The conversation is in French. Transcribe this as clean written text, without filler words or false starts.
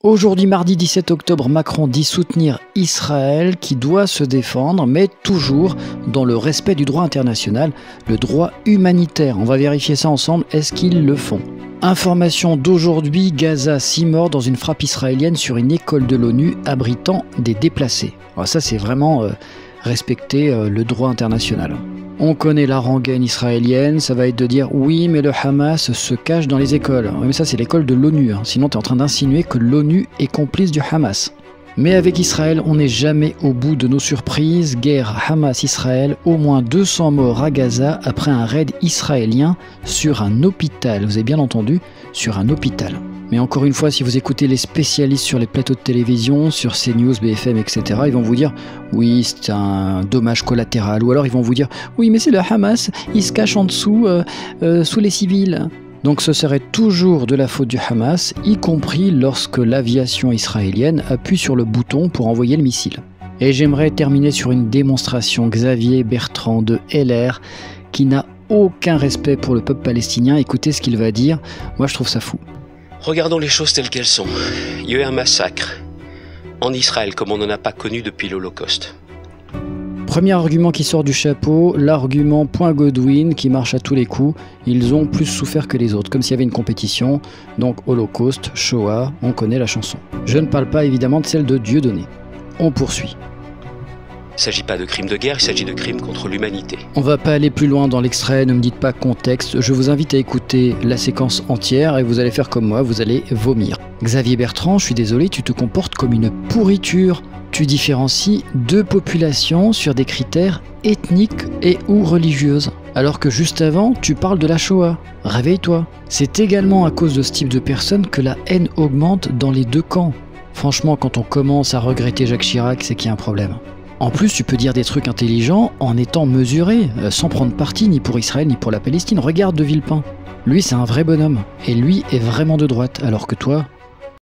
Aujourd'hui, mardi 17 octobre, Macron dit soutenir Israël qui doit se défendre, mais toujours dans le respect du droit international, le droit humanitaire. On va vérifier ça ensemble, est-ce qu'ils le font ? Information d'aujourd'hui, Gaza, 6 morts dans une frappe israélienne sur une école de l'ONU abritant des déplacés. Alors ça, c'est vraiment respecter le droit international. On connaît la rengaine israélienne, ça va être de dire oui mais le Hamas se cache dans les écoles. Oui, mais ça c'est l'école de l'ONU, sinon tu es en train d'insinuer que l'ONU est complice du Hamas. Mais avec Israël, on n'est jamais au bout de nos surprises. Guerre Hamas-Israël, au moins 200 morts à Gaza après un raid israélien sur un hôpital. Vous avez bien entendu, sur un hôpital. Mais encore une fois, si vous écoutez les spécialistes sur les plateaux de télévision, sur CNews, BFM, etc., ils vont vous dire « Oui, c'est un dommage collatéral ». Ou alors ils vont vous dire « Oui, mais c'est le Hamas, il se cache en dessous, sous les civils ». Donc ce serait toujours de la faute du Hamas, y compris lorsque l'aviation israélienne appuie sur le bouton pour envoyer le missile. Et j'aimerais terminer sur une démonstration Xavier Bertrand de LR, qui n'a aucun respect pour le peuple palestinien. Écoutez ce qu'il va dire, moi je trouve ça fou. Regardons les choses telles qu'elles sont. Il y a eu un massacre en Israël comme on n'en a pas connu depuis l'Holocauste. Premier argument qui sort du chapeau, l'argument point Godwin qui marche à tous les coups. Ils ont plus souffert que les autres, comme s'il y avait une compétition. Donc Holocauste, Shoah, on connaît la chanson. Je ne parle pas évidemment de celle de Dieudonné. On poursuit. Il ne s'agit pas de crimes de guerre, il s'agit de crimes contre l'humanité. On va pas aller plus loin dans l'extrait, ne me dites pas contexte. Je vous invite à écouter la séquence entière et vous allez faire comme moi, vous allez vomir. Xavier Bertrand, je suis désolé, tu te comportes comme une pourriture. Tu différencies deux populations sur des critères ethniques et ou religieuses. Alors que juste avant, tu parles de la Shoah. Réveille-toi. C'est également à cause de ce type de personnes que la haine augmente dans les deux camps. Franchement, quand on commence à regretter Jacques Chirac, c'est qu'il y a un problème. En plus, tu peux dire des trucs intelligents en étant mesuré, sans prendre parti ni pour Israël ni pour la Palestine. Regarde De Villepin. Lui, c'est un vrai bonhomme. Et lui est vraiment de droite, alors que toi,